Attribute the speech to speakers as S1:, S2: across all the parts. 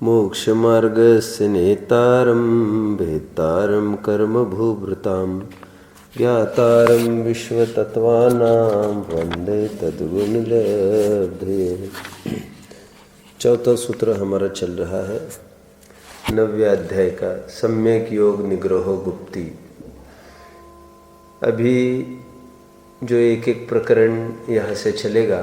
S1: मोक्षमार्गस्य नेतारं भेत्तारं कर्मभूभृतां ज्ञातारं विश्वतत्त्वानां वन्दे तद्गुणलब्धये। चौथा सूत्र हमारा चल रहा है 9वें अध्याय का सम्यक योग निग्रहो गुप्ति। अभी जो एक एक प्रकरण यहाँ से चलेगा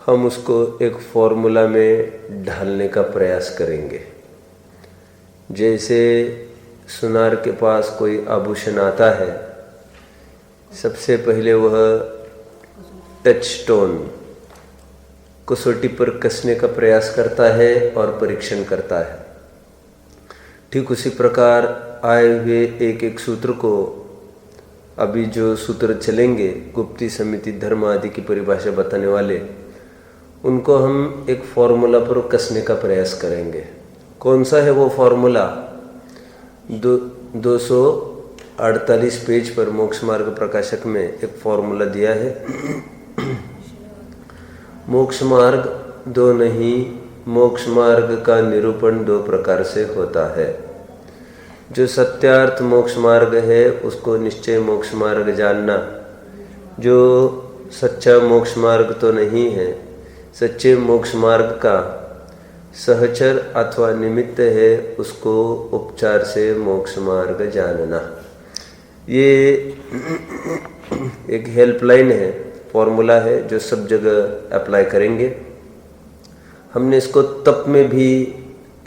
S1: हम उसको एक फॉर्मूला में ढालने का प्रयास करेंगे। जैसे सुनार के पास कोई आभूषण आता है, सबसे पहले वह टच स्टोन कसौटी पर कसने का प्रयास करता है और परीक्षण करता है। ठीक उसी प्रकार आए हुए एक एक सूत्र को, अभी जो सूत्र चलेंगे गुप्ती समिति धर्म आदि की परिभाषा बताने वाले, उनको हम एक फॉर्मूला पर कसने का प्रयास करेंगे। कौन सा है वो फॉर्मूला? 248 पेज पर मोक्ष मार्ग प्रकाशक में एक फॉर्मूला दिया है। मोक्ष मार्ग दो नहीं, मोक्ष मार्ग का निरूपण दो प्रकार से होता है। जो सत्यार्थ मोक्ष मार्ग है उसको निश्चय मोक्ष मार्ग जानना, जो सच्चा मोक्ष मार्ग तो नहीं है, सच्चे मोक्ष मार्ग का सहचर अथवा निमित्त है, उसको उपचार से मोक्ष मार्ग जानना। ये एक हेल्पलाइन है, फॉर्मूला है जो सब जगह अप्लाई करेंगे। हमने इसको तप में भी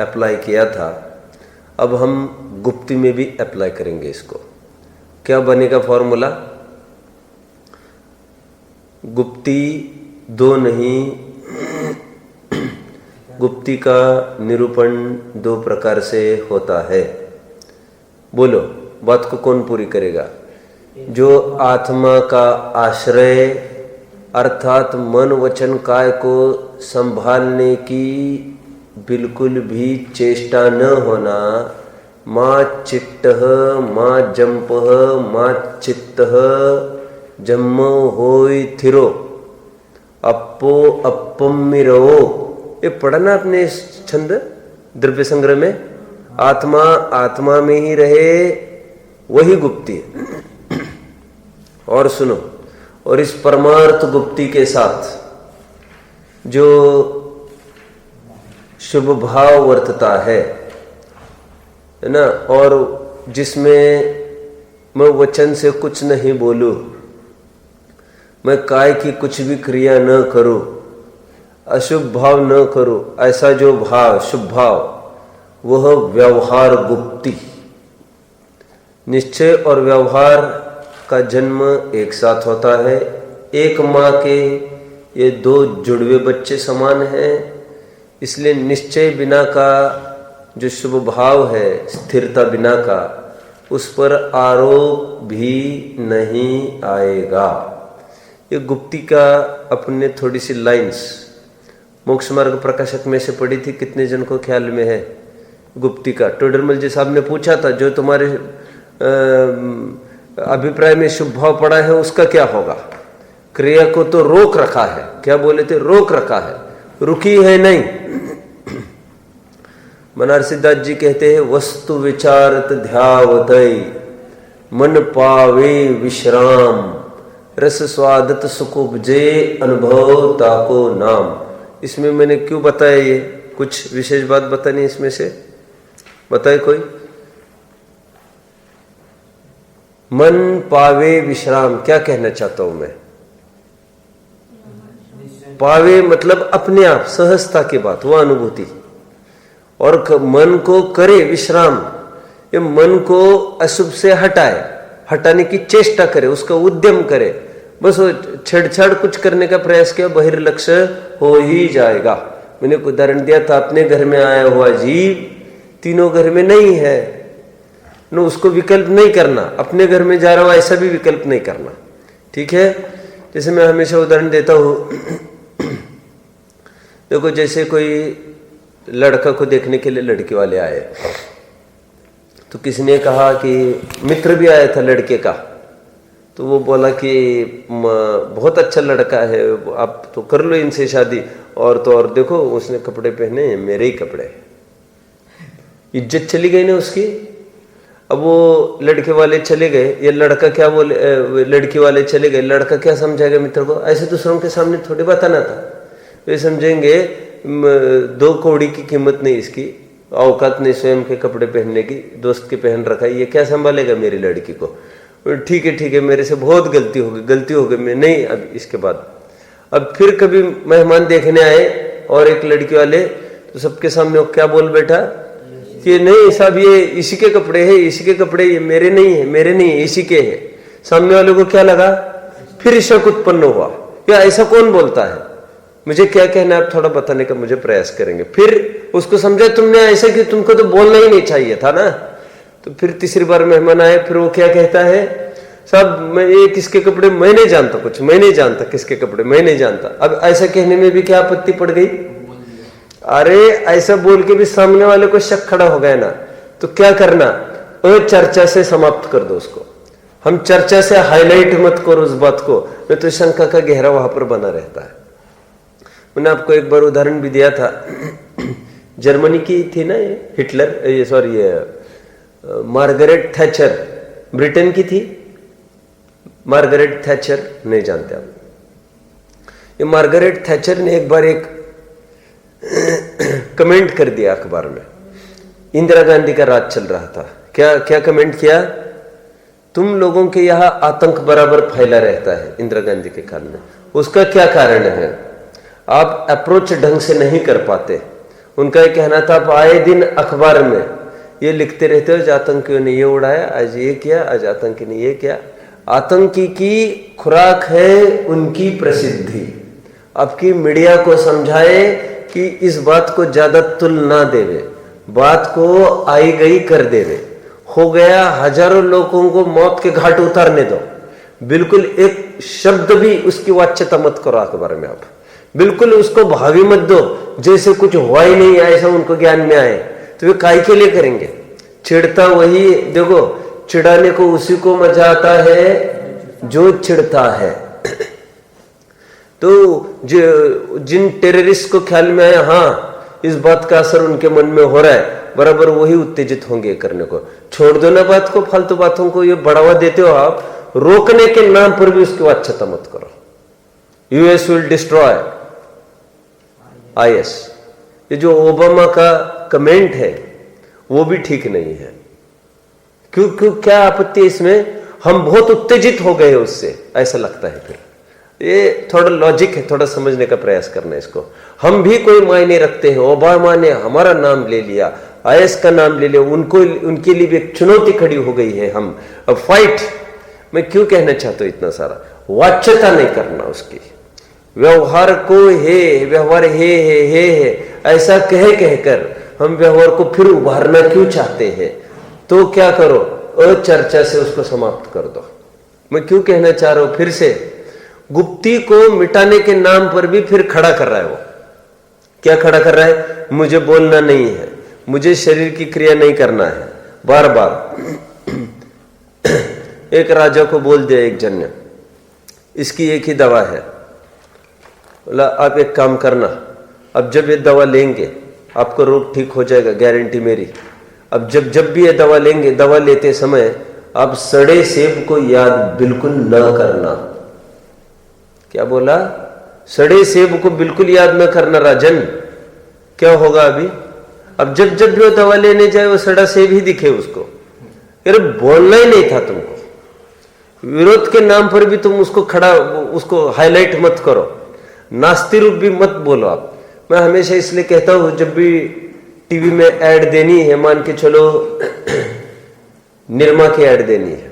S1: अप्लाई किया था, अब हम गुप्ती में भी अप्लाई करेंगे इसको। क्या बनेगा फॉर्मूला? गुप्ती दो नहीं, गुप्ती का निरूपण दो प्रकार से होता है। बोलो, बात को कौन पूरी करेगा? जो आत्मा का आश्रय अर्थात मन वचन काय को संभालने की बिल्कुल भी चेष्टा न होना, माँ चित्तः माँ जंपः माँ चित्तः जम्म होय थिरो अप्पो अप्पमिरो। ये पढ़ा ना आपने इस छंद द्रव्य संग्रह में? आत्मा आत्मा में ही रहे वही गुप्ती है। और सुनो, और इस परमार्थ गुप्ती के साथ जो शुभ भाव वर्तता है ना, और जिसमें मैं वचन से कुछ नहीं बोलूं, मैं काय की कुछ भी क्रिया न करूं, अशुभ भाव न करूं, ऐसा जो भाव शुभ भाव, वह व्यवहार गुप्ती। निश्चय और व्यवहार का जन्म एक साथ होता है। एक माँ के ये दो जुड़वे बच्चे समान हैं, इसलिए निश्चय बिना का जो शुभ भाव है, स्थिरता बिना का, उस पर आरोप भी नहीं आएगा। ये गुप्ती का अपने थोड़ी सी लाइंस मोक्ष मार्ग प्रकाशक में से पढ़ी थी, कितने जन को ख्याल में है? गुप्ती का टोडरमल जी साहब ने पूछा था, जो तुम्हारे अभिप्राय में शुभ भाव पड़ा है उसका क्या होगा? क्रिया को तो रोक रखा है, क्या बोले थे? रोक रखा है, रुकी है नहीं। बनारसी दास जी कहते हैं, वस्तु विचारत ध्यावतई मन पावे विश्राम, रस स्वादत सुख उपजे अनुभव ताको नाम। इसमें मैंने क्यों बताया? ये कुछ विशेष बात बतानी इसमें से बताए कोई? मन पावे विश्राम, क्या कहना चाहता हूं मैं? पावे मतलब अपने आप सहजता की बात, वह अनुभूति। और मन को करे विश्राम, ये मन को अशुभ से हटाए, हटाने की चेष्टा करे, उसका उद्यम करे। बस वो छेड़छाड़ कुछ करने का प्रयास किया, बहिर्लक्ष्य हो ही जाएगा। मैंने एक उदाहरण दिया था, अपने घर में आया हुआ जीव तीनों घर में नहीं है न, उसको विकल्प नहीं करना। अपने घर में जा रहा हूं ऐसा भी विकल्प नहीं करना, ठीक है? जैसे मैं हमेशा उदाहरण देता हूं, देखो जैसे कोई लड़का को देखने के लिए लड़के वाले आए, तो किसी ने कहा कि मित्र भी आया था लड़के का, तो वो बोला कि बहुत अच्छा लड़का है, आप तो कर लो इनसे शादी। और तो और देखो उसने कपड़े पहने हैं मेरे ही कपड़े, इज्जत चली गई ना उसकी। अब वो लड़के वाले चले गए, ये लड़का क्या बोले, लड़की वाले चले गए, लड़का क्या समझाएगा मित्र को, ऐसे दूसरों के सामने थोड़ी बताना था। वे समझेंगे 2 कौड़ी की कीमत नहीं इसकी, औकात नहीं स्वयं के कपड़े पहनने की, दोस्त के पहन रखा है, ये क्या संभालेगा मेरी लड़की को। ठीक है मेरे से बहुत गलती हो गई, मैं नहीं अब इसके बाद। अब फिर कभी मेहमान देखने आए और एक लड़की वाले, तो सबके सामने वो क्या बोल बैठा कि नहीं साहब ये इसी के कपड़े हैं, इसी के कपड़े, ये मेरे नहीं है, इसी के है। सामने वाले को क्या लगा, फिर शक उत्पन्न हुआ, या ऐसा कौन बोलता है, मुझे क्या कहना है, आप थोड़ा बताने का मुझे प्रयास करेंगे। फिर उसको समझा तुमने ऐसा कि तुमको तो बोलना ही नहीं चाहिए था ना। तो फिर तीसरी बार मेहमान आए, फिर वो क्या कहता है, साहब मैं ये किसके कपड़े, मैं नहीं जानता कुछ, मैं नहीं जानता किसके कपड़े, मैं नहीं जानता। अब ऐसा कहने में भी क्या आपत्ति पड़ गई, अरे ऐसा बोल के भी सामने वाले को शक खड़ा हो गया ना, तो क्या करना, चर्चा से समाप्त कर दो उसको। हम चर्चा से हाईलाइट मत करो उस बात को, नहीं तो शंका का गहरा वहां पर बना रहता है। मैंने आपको एक बार उदाहरण भी दिया था, जर्मनी की थी ना ये हिटलर, ये सॉरी ये मार्गरेट थैचर, ब्रिटेन की थी मार्गरेट थैचर, नहीं जानते आप। ये मार्गरेट थैचर ने एक बार एक कमेंट कर दिया अखबार में, इंदिरा गांधी का राज चल रहा था, क्या क्या कमेंट किया, तुम लोगों के यहाँ आतंक बराबर फैला रहता है इंदिरा गांधी के काल में, उसका क्या कारण है, आप अप्रोच ढंग से नहीं कर पाते। उनका ये कहना था, आप आए दिन अखबार में ये लिखते रहते हो, आज आतंकियों ने ये उड़ाया, आज ये किया, आज आतंकी ने ये किया। आतंकी की खुराक है उनकी प्रसिद्धि। आपकी मीडिया को समझाए कि इस बात को ज्यादा तुल ना देवे, बात को आई गई कर देवे, हो गया, हजारों लोगों को मौत के घाट उतारने दो, बिल्कुल एक शब्द भी उसकी वाच्यता मत करो अखबार में, आप बिल्कुल उसको भावी मत दो, जैसे कुछ हुआ ही नहीं ऐसा उनको ज्ञान में आए। तो वे काय के लिए करेंगे, चिढ़ता वही, देखो चिढ़ाने को उसी को मजा आता है जो चिढ़ता है। तो जिन टेररिस्ट को ख्याल में आया हाँ इस बात का असर उनके मन में हो रहा है, बराबर वही उत्तेजित होंगे करने को। छोड़ दो ना बात को, फालतू बातों को ये बढ़ावा देते हो आप, रोकने के नाम पर भी उसकी वाच्यता मत करो। यूएस विल डिस्ट्रॉय IS, ये जो ओबामा का कमेंट है वो भी ठीक नहीं है। क्यों क्यों क्या आपत्ति इसमें, हम बहुत उत्तेजित हो गए उससे, ऐसा लगता है। फिर ये थोड़ा लॉजिक है, थोड़ा समझने का प्रयास करना इसको। हम भी कोई मायने रखते हैं, ओबामा ने हमारा नाम ले लिया, IS का नाम ले लिया, उनको उनके लिए भी एक चुनौती खड़ी हो गई है। हम अब फाइट, मैं क्यों कहना चाहता हूं इतना सारा, वाच्यता नहीं करना उसकी, व्यवहार को हे व्यवहार हे ऐसा कह कर हम व्यवहार को फिर उभारना क्यों चाहते हैं। तो क्या करो, अचर्चा से उसको समाप्त कर दो। मैं क्यों कहना चाह रहा हूं फिर से, गुप्ती को मिटाने के नाम पर भी फिर खड़ा कर रहा है वो। क्या खड़ा कर रहा है, मुझे बोलना नहीं है, मुझे शरीर की क्रिया नहीं करना है, बार बार। एक राजा को बोल दिया एक जन ने, इसकी एक ही दवा है, बोला आप एक काम करना, अब जब ये दवा लेंगे आपको रोग ठीक हो जाएगा, गारंटी मेरी। अब जब भी ये दवा लेंगे, दवा लेते समय आप सड़े सेब को याद बिल्कुल न करना। क्या बोला, सड़े सेब को बिल्कुल याद न करना राजन। क्या होगा अभी, अब जब भी वो दवा लेने जाए वो सड़ा सेब ही दिखे उसको। यार बोलना ही नहीं था तुमको, विरोध के नाम पर भी तुम उसको खड़ा, उसको हाईलाइट मत करो, नास्ती रूप भी मत बोलो आप। मैं हमेशा इसलिए कहता हूं, जब भी टीवी में ऐड देनी है, मान के चलो निरमा की ऐड देनी है,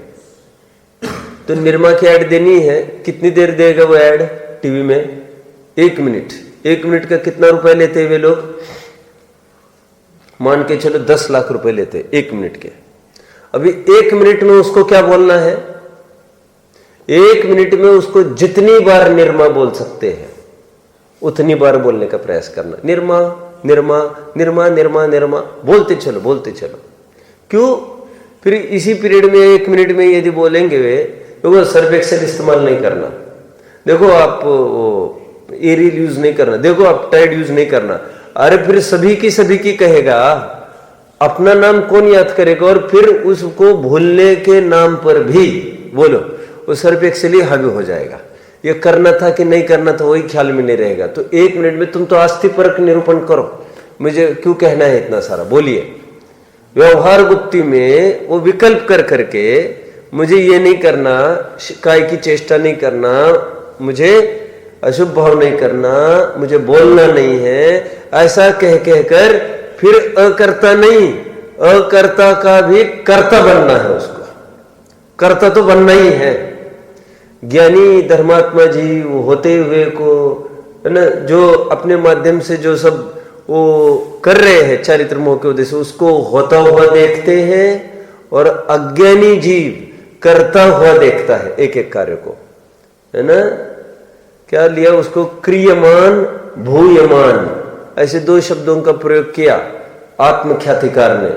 S1: तो निरमा की ऐड देनी है, कितनी देर देगा वो ऐड टीवी में, 1 मिनट। 1 मिनट का कितना रुपए लेते हैं वे लोग, मान के चलो 10 लाख रुपए लेते हैं 1 मिनट के। अभी 1 मिनट में उसको क्या बोलना है, 1 मिनट में उसको जितनी बार निरमा बोल सकते हैं उतनी बार बोलने का प्रयास करना। निरमा निरमा निरमा निरमा निरमा बोलते चलो। क्यों, फिर इसी पीरियड में 1 मिनट में यदि बोलेंगे वे, तो सर्फ एक्सेल इस्तेमाल नहीं करना। देखो आप एरियल यूज नहीं करना, देखो अपटाइड यूज नहीं करना। अरे फिर सभी की कहेगा, अपना नाम कौन याद करेगा? और फिर उसको भूलने के नाम पर भी बोलो वो सर्फ एक्सेली हावी हो जाएगा। ये करना था कि नहीं करना था वही ख्याल में नहीं रहेगा। तो 1 मिनट में तुम तो आस्ति परक निरूपण करो, मुझे क्यों कहना है इतना सारा, बोलिए। व्यवहार गुप्ती में वो विकल्प कर करके मुझे ये नहीं करना, काय की चेष्टा नहीं करना, मुझे अशुभ भाव नहीं करना, मुझे बोलना नहीं है, ऐसा कह कहकर फिर अकर्ता नहीं, अकर्ता का भी कर्ता बनना है। उसको कर्ता तो बनना ही है। ज्ञानी धर्मात्मा जी होते हुए को, है ना, जो अपने माध्यम से जो सब वो कर रहे हैं चारित्र मोह के उद्देश्य, उसको होता हुआ देखते हैं, और अज्ञानी जीव करता हुआ देखता है एक एक कार्य को, है ना। क्या लिया उसको? क्रियमान भूयमान, ऐसे 2 शब्दों का प्रयोग किया आत्मख्यातिकार ने।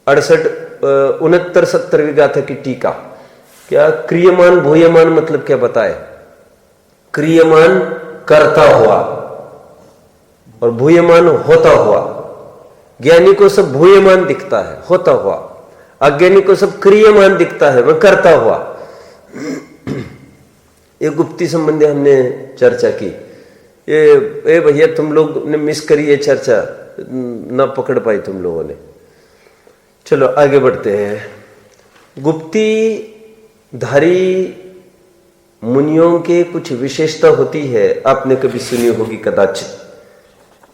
S1: 69-70 गाथा की टीका। क्या क्रियमान भूयमान मतलब क्या बताए? क्रियमान करता हुआ और भूयमान होता हुआ। ज्ञानी को सब भूयमान दिखता है, होता हुआ। अज्ञानी को सब क्रियमान दिखता है, वह करता हुआ। ये गुप्ती संबंधी हमने चर्चा की। ये भैया तुम लोग ने मिस करी ये चर्चा, ना पकड़ पाई तुम लोगों ने। चलो आगे बढ़ते हैं। गुप्ती धारी मुनियों के कुछ विशेषता होती है, आपने कभी सुनी होगी कदाचित।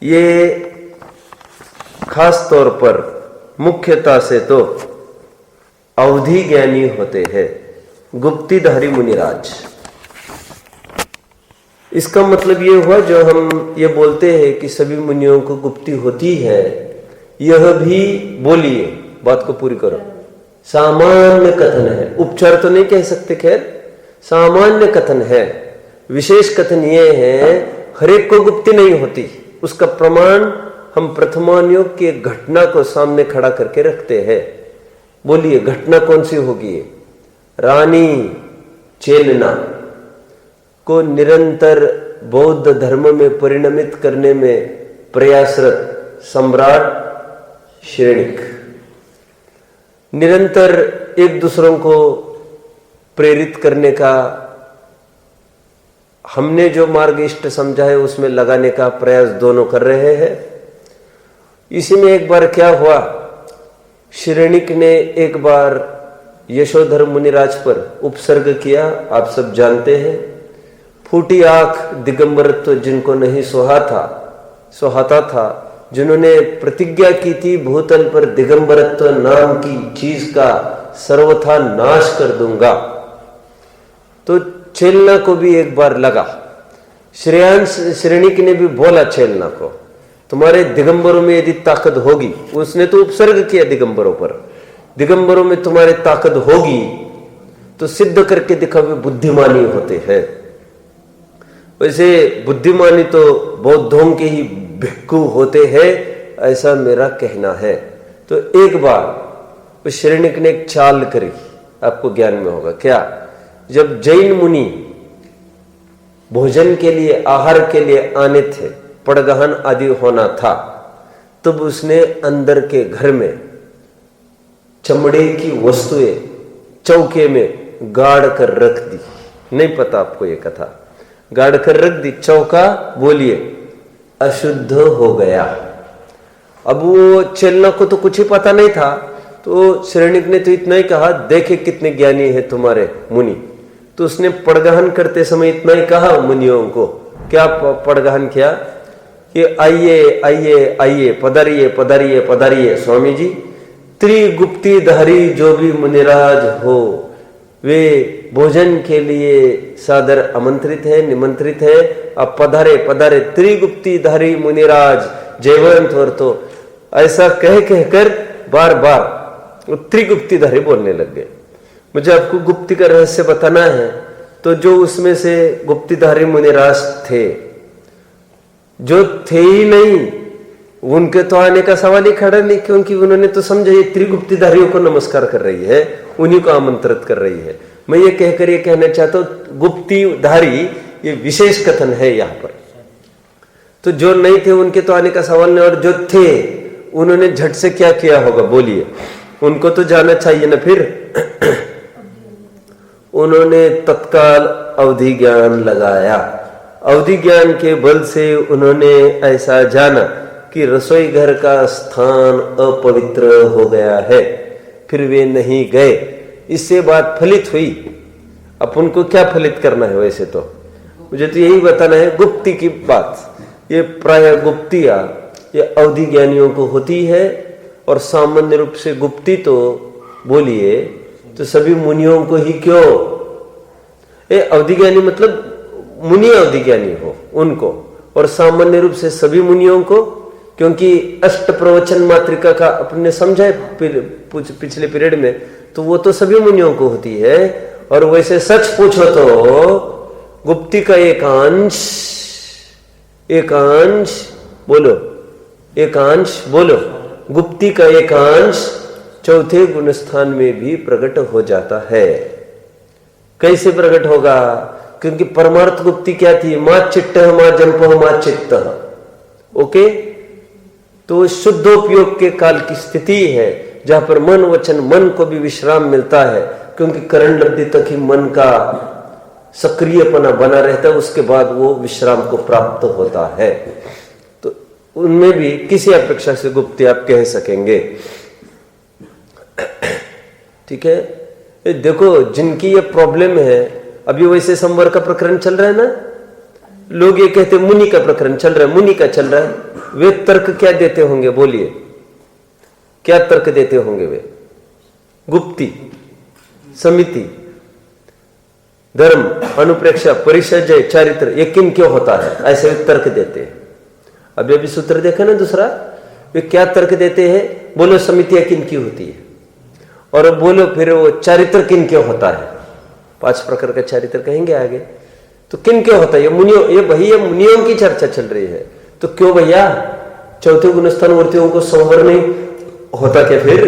S1: ये खास तौर पर मुख्यता से तो अवधि ज्ञानी होते हैं गुप्तीधारी मुनिराज। इसका मतलब ये हुआ, जो हम ये बोलते हैं कि सभी मुनियों को गुप्ती होती है, यह भी बोलिए, बात को पूरी करो, सामान्य कथन है। उपचार तो नहीं कह सकते, खैर सामान्य कथन है। विशेष कथन ये है हरेक को गुप्ती नहीं होती। उसका प्रमाण हम प्रथमानुयोग की घटना को सामने खड़ा करके रखते हैं। बोलिए घटना कौन सी होगी? रानी चेलना को निरंतर बौद्ध धर्म में परिणमित करने में प्रयासरत सम्राट श्रेणिक, निरंतर एक दूसरों को प्रेरित करने का हमने जो मार्ग इष्ट समझा है उसमें लगाने का प्रयास दोनों कर रहे हैं। इसी में एक बार क्या हुआ, श्रेणिक ने एक बार यशोधर मुनिराज पर उपसर्ग किया, आप सब जानते हैं। फूटी आंख दिगंबरत्व जिनको नहीं सुहाता था, जिन्होंने प्रतिज्ञा की थी भूतल पर दिगंबरत्व नाम की चीज का सर्वथा नाश कर दूंगा, तो चेलना को भी एक बार लगा। श्रेणिक ने भी बोला चेलना को, तुम्हारे दिगंबरों में यदि ताकत होगी, उसने तो उपसर्ग किया दिगंबरों पर, दिगंबरों में तुम्हारे ताकत होगी तो सिद्ध करके दिखा, वे बुद्धिमानी होते हैं। वैसे बुद्धिमानी तो बौद्धों के ही भिक्खु होते हैं, ऐसा मेरा कहना है। तो एक बार उस श्रेणिक ने एक चाल करी, आपको ज्ञान में होगा क्या। जब जैन मुनि भोजन के लिए, आहार के लिए आने थे, पड़गहन आदि होना था, तब उसने अंदर के घर में चमड़े की वस्तुएं चौके में गाड़ कर रख दी। नहीं पता आपको ये कथा? गाड़ कर रख दी चौका, बोलिए अशुद्ध हो गया। अब वो चेलना को तो कुछ ही पता नहीं था, तो श्रेणिक ने तो इतना ही कहा, देखे कितने ज्ञानी है तुम्हारे मुनि। तो उसने पड़गहन करते समय इतना ही कहा मुनियों को। क्या पड़गहन किया कि आइए आइए आइए, पधारिए पधारिए पधारिए स्वामी जी, त्रिगुप्तीधारी जो भी मुनिराज हो वे भोजन के लिए सादर आमंत्रित है, निमंत्रित है। अब पधारे पधारे त्रिगुप्तीधारी मुनिराज जयवंत और, तो ऐसा कह कहकर बार बार त्रिगुप्तीधारी बोलने लग गए। मुझे आपको गुप्ती का रहस्य बताना है, तो जो उसमें से गुप्तीधारी मुनिराज थे, जो थे ही नहीं, उनके तो आने का सवाल ही खड़ा नहीं, क्योंकि उन्होंने तो समझा ये त्रिगुप्तीधारियों को नमस्कार कर रही है, उन्हीं को आमंत्रित कर रही है। मैं ये कहकर ये कहना चाहता हूं, गुप्तीधारी ये विशेष कथन है यहाँ पर। तो जो नहीं थे उनके तो आने का सवाल नहीं, और जो थे उन्होंने झट से क्या किया होगा बोलिए, उनको तो जाना चाहिए ना। फिर उन्होंने तत्काल अवधि ज्ञान लगाया। अवधि ज्ञान के बल से उन्होंने ऐसा जाना कि रसोई घर का स्थान अपवित्र हो गया है, फिर वे नहीं गए। इससे बात फलित हुई। अपन को क्या फलित करना है? वैसे तो मुझे तो यही बताना है, गुप्ती की बात। ये प्राय गुप्तियां ये अवधि ज्ञानियों को होती है, और सामान्य रूप से गुप्ती तो बोलिए तो सभी मुनियों को ही क्यों, ये अवधि ज्ञानी मतलब मुनि अवधि ज्ञानी हो उनको, और सामान्य रूप से सभी मुनियों को, क्योंकि अष्ट प्रवचन मात्रिका का अपने समझा है पिछले पीरियड में, तो वो तो सभी मुनियों को होती है। और वैसे सच पूछो तो गुप्ती का एकांश बोलो, गुप्ती का एकांश चौथे गुणस्थान में भी प्रकट हो जाता है। कैसे प्रकट होगा? क्योंकि परमार्थ गुप्ती क्या थी? मां चित्त मां जंप मां चित्त। ओके, तो शुद्धोपयोग के काल की स्थिति है जहां पर मन वचन मन को भी विश्राम मिलता है, क्योंकि करण लब्धि तक ही मन का सक्रियपना बना रहता है, उसके बाद वो विश्राम को प्राप्त होता है। तो उनमें भी किसी अपेक्षा से गुप्ती आप कह सकेंगे। ठीक है, ये देखो जिनकी ये प्रॉब्लम है, अभी वैसे संवर का प्रकरण चल रहा है ना, लोग ये कहते मुनि का प्रकरण चल रहा है, मुनि का चल रहा है, वे तर्क क्या देते होंगे बोलिए, क्या तर्क देते होंगे वे? गुप्ती, समिति, धर्म, अनुप्रेक्षा, परिचय, चारित्र, ये किन क्यों होता है, ऐसे वे तर्क देते हैं। अभी सूत्र देखा ना दूसरा, वे क्या तर्क देते हैं? बोलो समितियां किन की होती है, और बोलो फिर वो चारित्र किन क्यों होता है। 5 प्रकार का चारित्र कहेंगे आगे। तो किन क्यों होता है? ये मुनियों, ये भैया मुनियों की चर्चा चल रही है, तो क्यों भैया चौथे गुणस्थान वर्तियों को संवर नहीं होता क्या? फिर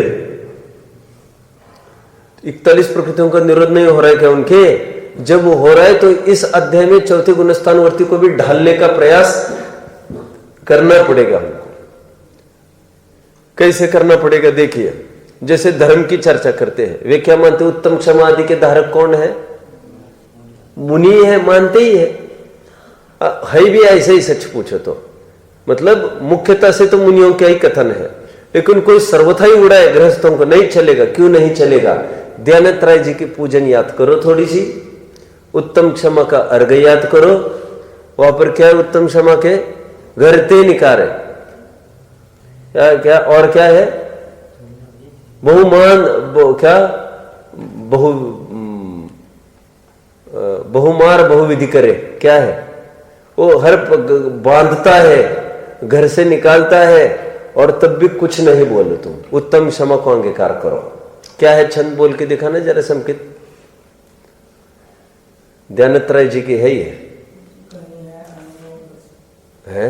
S1: 41 प्रकृतियों का निरोध नहीं हो रहा है क्या उनके? जब वो हो रहा है तो इस अध्याय में चौथे गुणस्थान वर्ती को भी ढालने का प्रयास करना पड़ेगा हमको। कैसे करना पड़ेगा देखिए, जैसे धर्म की चर्चा करते हैं, वे क्या मानते हैं? उत्तम क्षमा आदि के धारक कौन है? मुनि है, मानते ही है भी ऐसे ही सच पूछो तो, मतलब मुख्यतः से तो मुनियों का ही कथन है, लेकिन कोई सर्वथा ही उड़ाए गृहस्थों को नहीं चलेगा। क्यों नहीं चलेगा? दयानंद जी की पूजन याद करो, थोड़ी सी उत्तम क्षमा का अर्घ याद करो। वहां पर क्या है? उत्तम क्षमा के घरते निकारे, क्या क्या और क्या है? बहुमान क्या बहुमार बहुविधि करे, क्या है वो? हर बांधता है, घर से निकालता है, और तब भी कुछ नहीं बोलो तुम। उत्तम क्षमा को अंगीकार करो। क्या है छंद? बोल के दिखाना जरा संकित। दयानंद जी की है ये है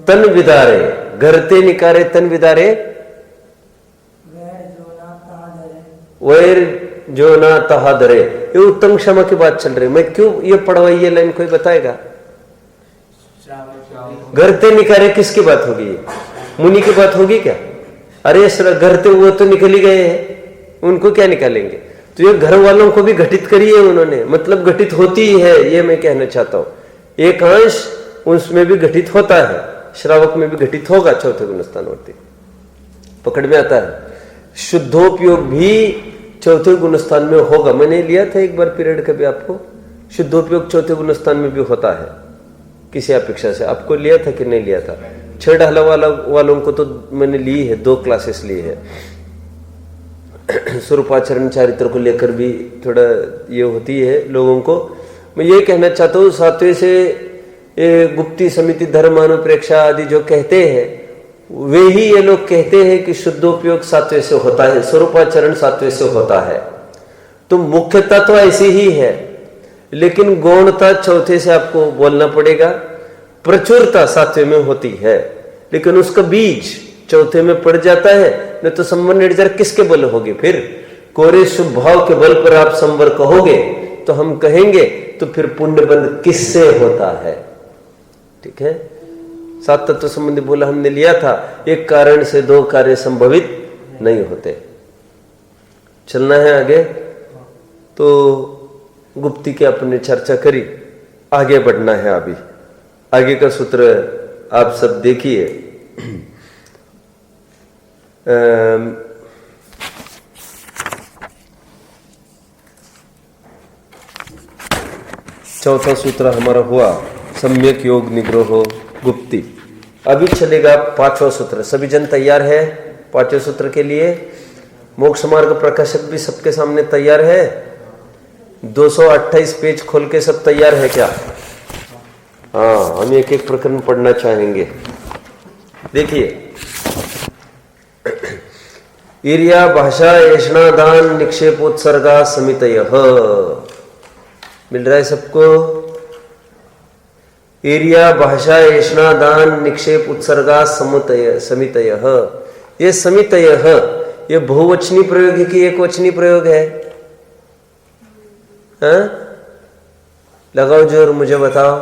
S1: तन विदारे, घरते निकारे तन विदारे, वैर जो ना तहा धरे। ये उत्तम क्षमा की बात चल रही। मैं क्यों ये पढ़वाई ये लाइन, कोई बताएगा? घरते निकारे किसकी बात होगी? मुनि की बात होगी क्या? अरे घरते वो तो निकल ही गए हैं, उनको क्या निकालेंगे? तो ये घर वालों को भी घटित करी है उन्होंने, मतलब घटित होती है, ये मैं कहना चाहता हूं। एक अंश उसमें भी घटित होता है, श्रावक में भी घटित होगा। चौथे गुणस्थानवर्ती पकड़ में आता है। शुद्धोपयोग भी चौथे गुणस्थान में होगा। मैंने लिया था एक बार पीरियड कभी आपको, शुद्धोपयोग चौथे गुणस्थान में भी होता है किसी अपेक्षा से। आपको लिया था कि नहीं लिया था? 6 ढाला वालों को तो मैंने ली है, 2 क्लासेस ली है। स्वरूपाचरण चारित्र को लेकर भी थोड़ा ये होती है लोगों को। मैं ये कहना चाहता हूँ, सातवें से ये गुप्ती समिति धर्मानुप्रेक्षा आदि जो कहते हैं, वे ही ये लोग कहते हैं कि शुद्धोपयोग सातवें से होता है, स्वरूपाचरण सातवें से होता है। तो मुख्यता तो ऐसी ही है, लेकिन गौणता चौथे से आपको बोलना पड़ेगा। प्रचुरता सातवें में होती है, लेकिन उसका बीज चौथे में पड़ जाता है। नहीं तो संबंध निर्जर किसके बल होगी? फिर कोरे शुभ भाव के बल पर आप संवर कहोगे तो हम कहेंगे तो फिर पुण्य बंध किससे होता है? ठीक है, सात तत्व संबंधी बोला हमने लिया था, एक कारण से दो कार्य संभवित नहीं होते। चलना है आगे, तो गुप्ती की अपने चर्चा करी, आगे बढ़ना है। अभी आगे का सूत्र आप सब देखिए। चौथा सूत्र हमारा हुआ सम्यक योग निग्रहो गुप्ती। अभी चलेगा पांचवा सूत्र। सभी जन तैयार है पांचवें सूत्र के लिए? मोक्ष मार्ग प्रकाशक भी सबके सामने तैयार है? 228 पेज खोल के सब तैयार है क्या? हाँ, हम एक एक प्रकरण पढ़ना चाहेंगे। देखिए, ईर्या भाषा ऐष्णादान निक्षेपोत्सर्गा समितयः, मिल रहा है सबको? ईर्या भाषा ऐष्णादान निक्षेप उत्सर्गा समितयः। ये समितयः ये बहुवचनी प्रयोग है कि एकवचनी प्रयोग है? हाँ? लगाओ जोर, मुझे बताओ,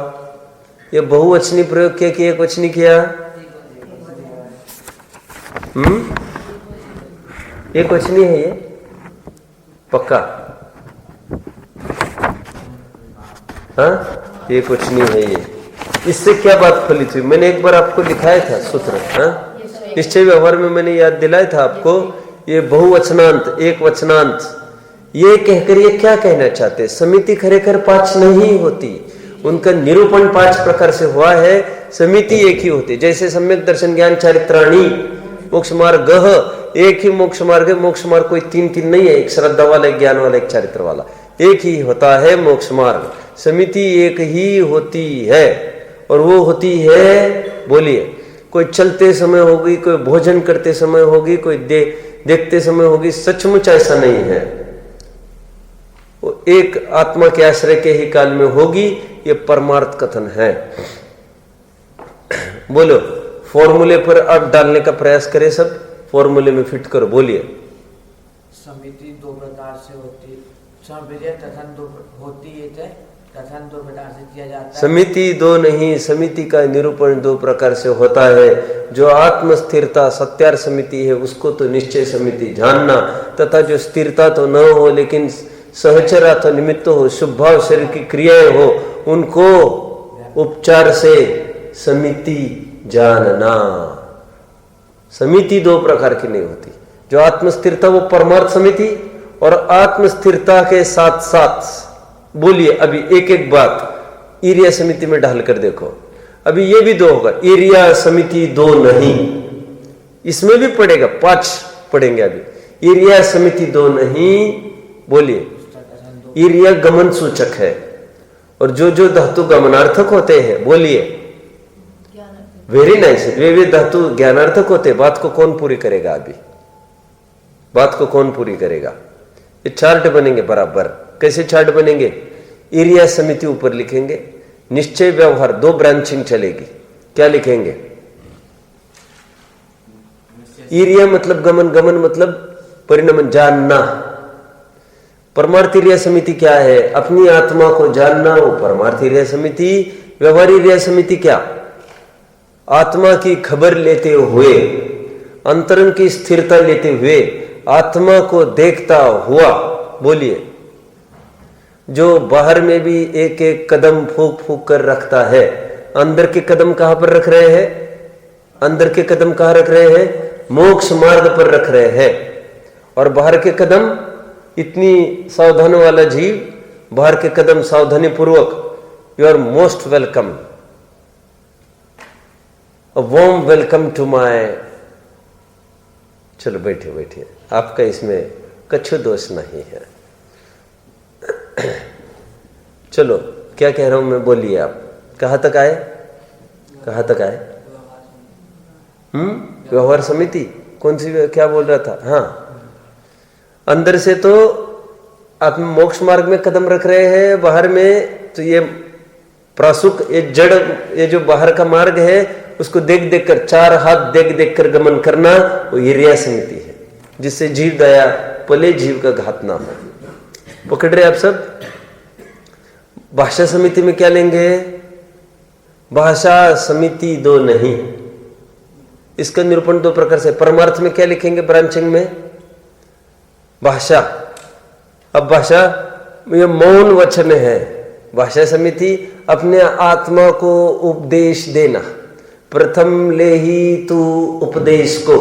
S1: ये बहुवचनी प्रयोग किया कि एकवचनी किया? एकवचनी है ये पक्का? हाँ, एकवचनी है ये। इससे क्या बात फलित हुई? मैंने एक बार आपको दिखाया था सूत्र। हाँ, निश्चय व्यवहार में मैंने याद दिलाया था आपको, ये बहुवचनांत एक वचनांत, ये कहकर ये क्या कहना चाहते? समिति खरेखर पांच नहीं होती, उनका निरूपण पांच प्रकार से हुआ है, समिति एक ही होती। जैसे सम्यक दर्शन ज्ञान चारित्राणी मोक्ष मार्ग, एक ही मोक्ष मार्ग है। मोक्ष मार्ग कोई तीन तीन नहीं है, एक श्रद्धा वाला, एक ज्ञान वाला, एक चारित्र वाला, एक ही होता है मोक्ष मार्ग। समिति एक ही होती है, और वो होती है, बोलिए, कोई चलते समय होगी, कोई भोजन करते समय होगी, कोई देखते समय होगी, सचमुच ऐसा नहीं है। वो एक आत्मा के आश्रय के ही काल में होगी, ये परमार्थ कथन है। बोलो, फॉर्मूले पर अब डालने का प्रयास करें, सब फॉर्मूले में फिट करो, बोलिए।
S2: समिति दो प्रकार से होती, कथन दो होती है, कथन दो प्रकार से किया जाता है।
S1: समिति दो नहीं, समिति का निरूपण दो प्रकार से होता है। जो आत्म स्थिरता सत्यार समिति है उसको तो निश्चय समिति जानना, तथा जो स्थिरता तो न हो लेकिन सहचरा तो निमित्त हो, शुभ भाव शरीर की क्रियाएं हो, उनको उपचार से समिति जानना। समिति दो प्रकार की नहीं होती। जो आत्म स्थिरता वो परमार्थ समिति, और आत्म स्थिरता के साथ साथ, बोलिए अभी एक एक बात ईर्या समिति में ढाल कर देखो। अभी ये भी दो होगा, ईर्या समिति दो नहीं, इसमें भी पड़ेगा, पांच पढ़ेंगे अभी। ईर्या समिति दो नहीं, बोलिए। ईर्या गमन सूचक है, और जो जो धातु गमनार्थक होते हैं, बोलिए। वेरी नाइस, वे धातु ज्ञानार्थक होते हैं। बात को कौन पूरी करेगा? अभी बात को कौन पूरी करेगा? ये चार्ट बनेंगे बराबर। कैसे चार्ट बनेंगे? ईर्या समिति ऊपर लिखेंगे, निश्चय व्यवहार दो ब्रांचिंग चलेगी। क्या लिखेंगे? ईर्या मतलब गमन, गमन मतलब परिणमन, जानना। परमार्थ ईर्या समिति क्या है? अपनी आत्मा को जानना, वो परमार्थ ईर्या समिति। व्यवहार ईर्या समिति क्या? आत्मा की खबर लेते हुए, अंतरंग की स्थिरता लेते हुए, आत्मा को देखता हुआ, बोलिए, जो बाहर में भी एक एक कदम फूक फूक कर रखता है। अंदर के कदम कहां पर रख रहे हैं? अंदर के कदम कहां रख रहे हैं? मोक्ष मार्ग पर रख रहे हैं। और बाहर के कदम, इतनी सावधान वाला जीव, बाहर के कदम सावधानी पूर्वक, you are most welcome, a warm welcome to my. चलो बैठिए बैठिए, आपका इसमें कछु दोष नहीं है। चलो, क्या कह रहा हूं मैं, बोलिए आप। कहां तक आए? कहां तक आए? व्यवहार समिति कौन सी, क्या बोल रहा था? हाँ, अंदर से तो आप मोक्ष मार्ग में कदम रख रहे हैं, बाहर में तो ये प्रासुक, ये जड़, ये जो बाहर का मार्ग है उसको देख देख कर, चार हाथ देख देख कर गमन करना, वो ईर्या समिति है, जिससे जीव दया पले जीव का घात ना हो। पकड़ रहे आप सब? भाषा समिति में क्या लेंगे? भाषा समिति दो नहीं, इसका निरूपण दो प्रकार से। परमार्थ में क्या लिखेंगे? ब्रांचिंग में भाषा। अब भाषा ये मौन वचन है। भाषा समिति अपने आत्मा को उपदेश देना। प्रथम ले ही तू उपदेश को,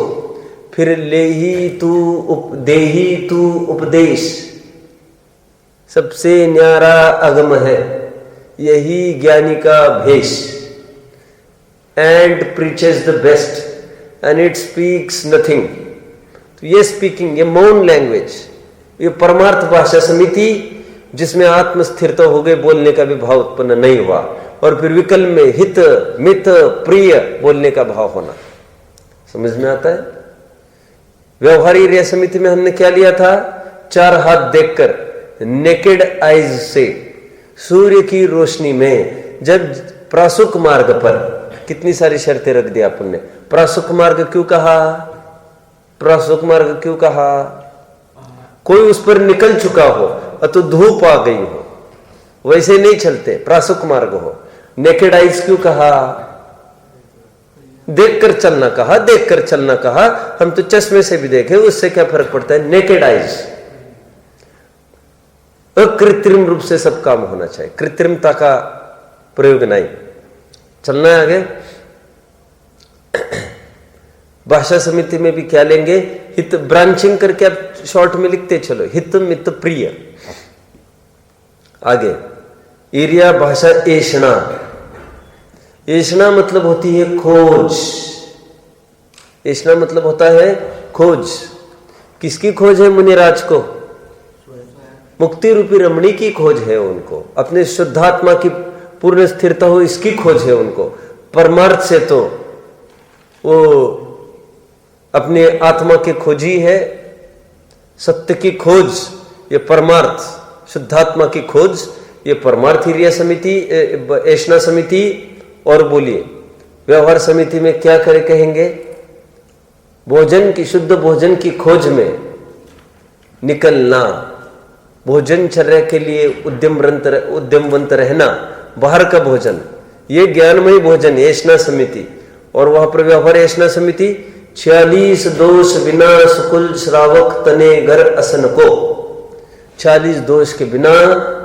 S1: फिर ले ही तू दे ही तू उपदेश। सबसे न्यारा अगम है, यही ज्ञानी का भेष। And preaches the best and it speaks nothing. तो ये स्पीकिंग, ये मौन लैंग्वेज, ये परमार्थ भाषा समिति जिसमें आत्म स्थिरता हो गई, बोलने का भी भाव उत्पन्न नहीं हुआ। और फिर विकल्प में हित मित प्रिय बोलने का भाव होना। समझ में आता है? व्यवहारिक क्रिया समिति में हमने क्या लिया था? चार हाथ देखकर, नेकेड आइज से, सूर्य की रोशनी में, जब प्रासुक मार्ग पर, कितनी सारी शर्तें रख दी अपन ने। प्रासुक मार्ग क्यों कहा? प्रासुक मार्ग क्यों कहा? कोई उस पर निकल चुका हो, तो धूप आ गई हो, वैसे नहीं चलते, प्रासुक मार्ग हो। नेकेड आइज क्यों कहा? देखकर चलना कहा, देखकर चलना कहा। हम तो चश्मे से भी देखें, उससे क्या फर्क पड़ता है? Naked eyes. अकृत्रिम रूप से सब काम होना चाहिए, कृत्रिमता का प्रयोग नहीं। चलना है आगे। भाषा समिति में भी क्या लेंगे? हित, ब्रांचिंग करके आप शॉर्ट में लिखते चलो, हित मित प्रिय। आगे एरिया भाषा ऐषणा। ऐषणा मतलब होती है खोज। ऐषणा मतलब होता है खोज। किसकी खोज है? मुनिराज को मुक्ति रूपी रमणी की खोज है उनको, अपने शुद्धात्मा की पूर्ण स्थिरता हो इसकी खोज है उनको। परमार्थ से तो वो अपने आत्मा की खोजी है, सत्य की खोज ये परमार्थ, शुद्धात्मा की खोज ये परमार्थ क्रिया समिति, ऐषणा समिति। और बोलिए व्यवहार समिति में क्या करे कहेंगे? भोजन की, शुद्ध भोजन की खोज में निकलना, भोजनचर्या के लिए उद्यमवंत रहना, बाहर का भोजन, ये ज्ञानमय भोजन ऐषणा समिति। और वहां पर व्यवहार ऐषणा समिति 46 दोष बिना सुकुल श्रावक तने घर असन को, 46 दोष के बिना,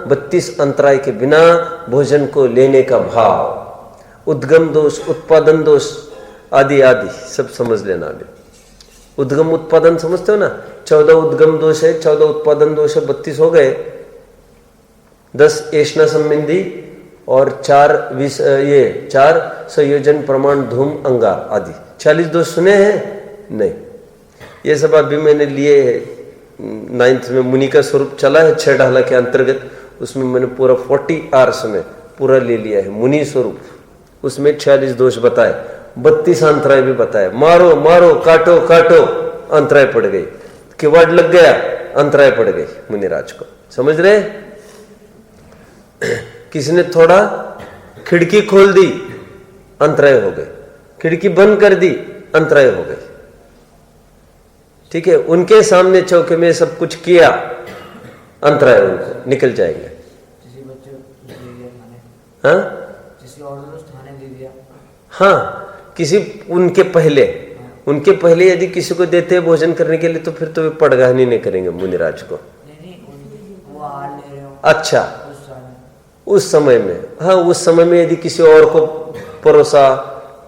S1: 32 अंतराय के बिना भोजन को लेने का भाव। उद्गम दोष, उत्पादन दोष आदि आदि सब समझ लेना। अभी उद्गम उत्पादन समझते हो ना? 14 उद्गम दोष है, 14 उत्पादन दोष है, 32 हो गए। 10 ऐषणा संबंधी और 4 संयोजन प्रमाण धूम अंगा आदि 40 दोष सुने हैं? नहीं, ये सब अभी मैंने लिए है। 9th में मुनि का स्वरूप चला है 6 ढाला के अंतर्गत, उसमें मैंने पूरा 40 आवर्स में पूरा ले लिया है मुनि स्वरूप। उसमें 46 दोष बताए, 32 अंतराय भी बताए। मारो मारो, काटो काटो, अंतराय पड़ गई, किवाड़ लग गया, अंतराय पड़ गई मुनिराज को। समझ रहे? किसी ने थोड़ा खिड़की खोल दी, अंतराय हो गए, खिड़की बंद कर दी, अंतराय हो गई। ठीक है, उनके सामने चौके में सब कुछ किया, अंतराय उनको निकल जाएंगे। हाँ, हाँ, किसी उनके पहले यदि किसी को देते हैं भोजन करने के लिए, तो फिर तो वे पड़गानी नहीं करेंगे मुनिराज को। अच्छा, उस समय में, हाँ, उस समय में यदि किसी और को परोसा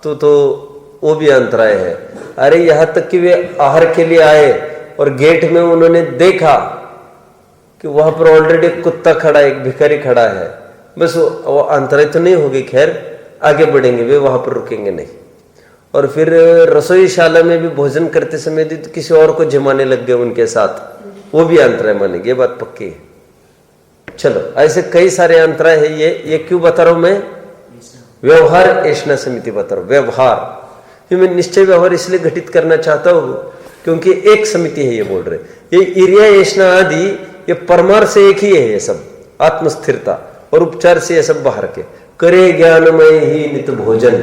S1: तो वो भी अंतराय है। अरे यहां तक कि वे आहार के लिए आए और गेट में उन्होंने देखा कि वहां पर ऑलरेडी कुत्ता खड़ा है, एक भिखारी खड़ा है, बस वो अंतराय तो नहीं होगी। खैर आगे बढ़ेंगे, वे वहां पर रुकेंगे नहीं। और फिर रसोईशाला में भी भोजन करते समय यदि किसी और को जमाने लग गए उनके साथ, वो भी अंतराय मानेंगे, ये बात पक्की है। चलो, ऐसे कई सारे अंतराय है। ये क्यों बता रहा हूं मैं? व्यवहार ऐषणा समिति बता रहा हूं। व्यवहार मैं निश्चय व्यवहार इसलिए घटित करना चाहता हूं क्योंकि एक समिति है, ये बोल रहे। ये इरिया ऐषणा आदि ये परमार्थ से एक ही है, ये सब आत्मस्थिरता, और उपचार से ये सब बाहर के। करे ज्ञानमय ही नित भोजन,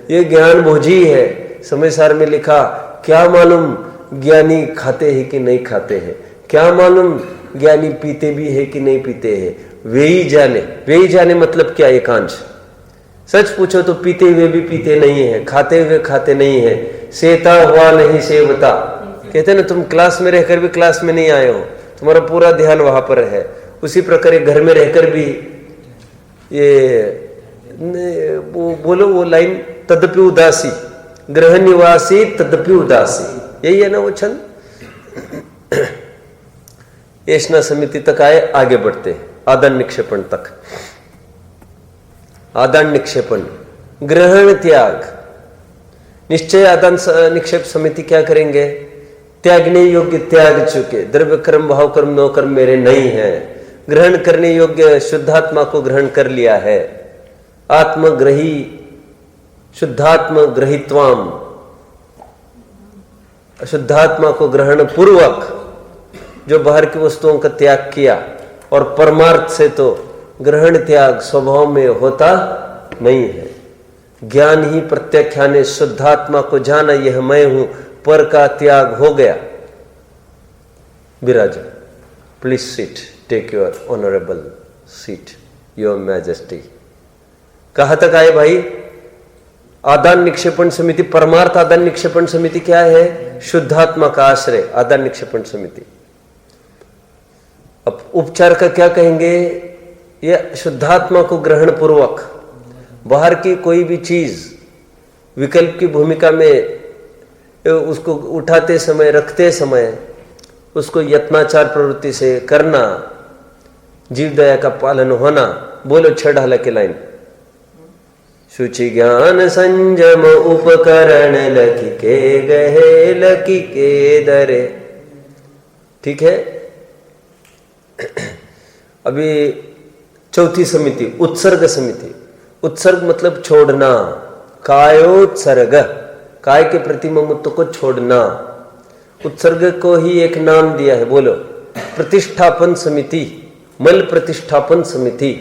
S1: ये ज्ञान भोजी है। समय सार में लिखा, क्या मालूम ज्ञानी खाते हैं कि नहीं खाते हैं, क्या मालूम ज्ञानी पीते भी है कि नहीं पीते हैं, वे ही जाने। वे ही जाने मतलब क्या? एकांश। सच पूछो तो पीते हुए भी पीते नहीं है, खाते हुए खाते नहीं है, सेता हुआ नहीं सेवता। कहते ना, तुम क्लास में रहकर भी क्लास में नहीं आए हो, तुम्हारा पूरा ध्यान वहां पर है। उसी प्रकार घर में रहकर भी ये बोलो वो लाइन, तदपि उदासी, गृह निवासी तदपि उदासी, यही है ना वो छंद। येषणा समिति तक आए, आगे बढ़ते आदान निक्षेपण तक। आदान निक्षेपण, ग्रहण त्याग, निश्चय आदान निक्षेप समिति क्या करेंगे? त्यागने योग्य त्याग चुके, द्रव्य कर्म भाव कर्म नो कर्म मेरे नहीं है। ग्रहण करने योग्य शुद्धात्मा को ग्रहण कर लिया है। आत्मग्रही शुद्धात्म ग्रहित्वाम, शुद्धात्मा को ग्रहण पूर्वक जो बाहर की वस्तुओं का त्याग किया, और परमार्थ से तो ग्रहण त्याग स्वभाव में होता नहीं है। ज्ञान ही प्रत्याख्याने शुद्धात्मा को जाना यह मैं हूं, पर का त्याग हो गया। Viraj, please seat, take your honourable seat, your majesty. कहां तक आए भाई? आदान निक्षेपण समिति, परमार्थ आदान निक्षेपण समिति क्या है? शुद्धात्मा का आश्रय, आदान निक्षेपण समिति। अब उपचार का क्या कहेंगे? यह शुद्धात्मा को ग्रहण पूर्वक बाहर की कोई भी चीज विकल्प की भूमिका में उसको उठाते समय, रखते समय उसको यत्नाचार प्रवृत्ति से करना, जीव दया का पालन होना। बोलो 6 ढाला की लाइन। शुचि ज्ञान संयम उपकरण लखी के गहे लखी के दरे। ठीक है। अभी चौथी समिति, उत्सर्ग समिति। उत्सर्ग मतलब छोड़ना, कायोत्सर्ग, काय के प्रति ममत्व को छोड़ना। उत्सर्ग को ही एक नाम दिया है, बोलो प्रतिष्ठापन समिति, मल प्रतिष्ठापन समिति।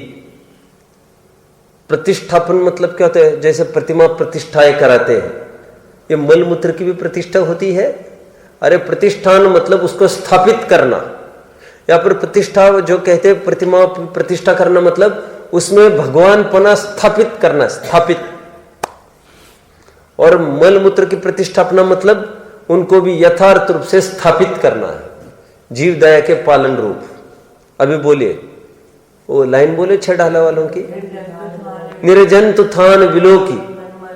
S1: प्रतिष्ठापन मतलब क्या होता है? जैसे प्रतिमा प्रतिष्ठाएं कराते हैं, ये मल मूत्र की भी प्रतिष्ठा होती है। अरे प्रतिष्ठान मतलब उसको स्थापित करना। या फिर प्रतिष्ठा जो कहते हैं, प्रतिमा प्रतिष्ठा करना मतलब उसमें भगवान पना स्थापित करना, स्थापित। और मल मूत्र की प्रतिष्ठापना मतलब उनको भी यथार्थ रूप से स्थापित करना है, जीव दया के पालन रूप। अभी बोलिए वो लाइन, बोले 6 ढाला वालों की। निर्जंतु थान विलोकी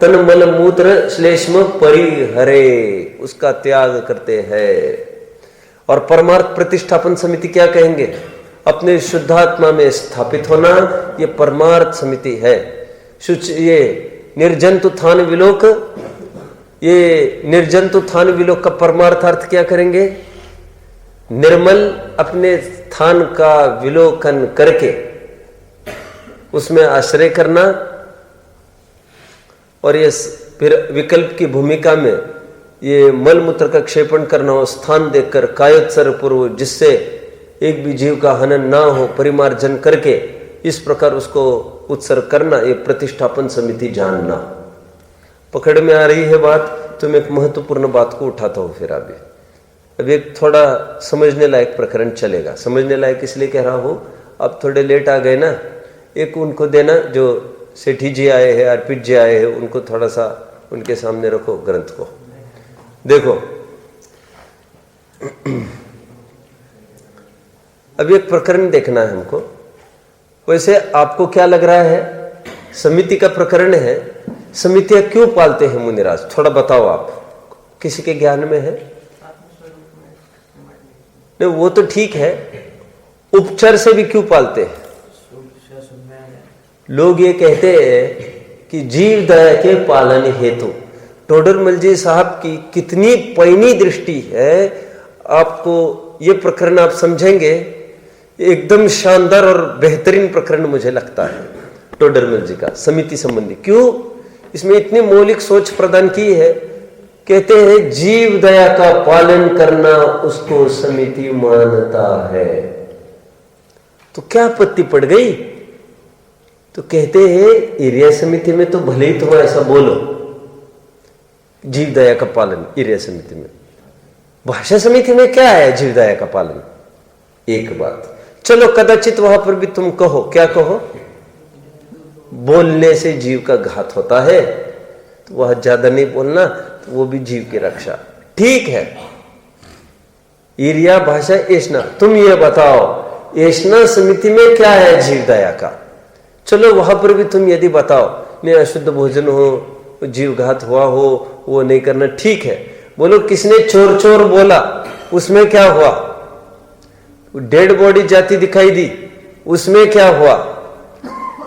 S1: तन मल मूत्र श्लेष्म परिहरे, उसका त्याग करते हैं। और परमार्थ प्रतिष्ठापन समिति क्या कहेंगे? अपने शुद्धात्मा में स्थापित होना, ये परमार्थ समिति है। ये निर्जंतु थान विलोक, ये निर्जंतु थान विलोक का परमार्थ अर्थ क्या करेंगे? निर्मल अपने स्थान का विलोकन करके उसमें आश्रय करना, और ये फिर विकल्प की भूमिका में ये मल मूत्र का क्षेपण करना हो, स्थान देखकर कायोत्सर्ग पूर्व, जिससे एक भी जीव का हनन ना हो, परिमार्जन करके इस प्रकार उसको उत्सर्ग करना, ये प्रतिष्ठापन समिति जानना। पकड़ में आ रही है बात? तो मैं एक महत्वपूर्ण बात को उठाता हूं फिर। अभी एक थोड़ा समझने लायक प्रकरण चलेगा। समझने लायक इसलिए कह रहा हूं, अब थोड़े लेट आ गए ना, एक उनको देना, जो सेठी जी आए हैं, अर्पित जी आए हैं, उनको थोड़ा सा उनके सामने रखो ग्रंथ को। देखो अभी एक प्रकरण देखना है हमको। वैसे आपको क्या लग रहा है? समिति का प्रकरण है। समितियां क्यों पालते हैं मुनिराज? थोड़ा बताओ आप, किसी के ज्ञान में है? नहीं, वो तो ठीक है, उपचार से भी क्यों पालते हैं? लोग ये कहते हैं कि जीव दया के पालन हेतु। टोडरमल जी साहब की कितनी पैनी दृष्टि है, आपको ये प्रकरण आप समझेंगे, एकदम शानदार और बेहतरीन प्रकरण मुझे लगता है टोडरमल जी का समिति संबंधी। क्यों? इसमें इतनी मौलिक सोच प्रदान की है। कहते हैं जीव दया का पालन करना उसको समिति मानता है। तो क्या आपत्ति पड़ गई? तो कहते हैं एरिया समिति में तो भले ही तुम ऐसा बोलो, जीव दया का पालन एरिया समिति में, भाषा समिति में क्या है जीव दया का पालन? एक बात। चलो कदाचित वहां पर भी तुम कहो, क्या कहो, बोलने से जीव का घात होता है, तो वह ज्यादा नहीं बोलना, तो वो भी जीव की रक्षा, ठीक है। ईर्या भाषा ऐष्णा, तुम ये बताओ ऐष्णा समिति में क्या है जीव दया का। चलो वहां पर भी तुम यदि बताओ नहीं अशुद्ध भोजन हो, जीव घात हुआ हो, वो नहीं करना, ठीक है। बोलो किसने चोर चोर बोला, उसमें क्या हुआ, डेड बॉडी जाती दिखाई दी, उसमें क्या हुआ,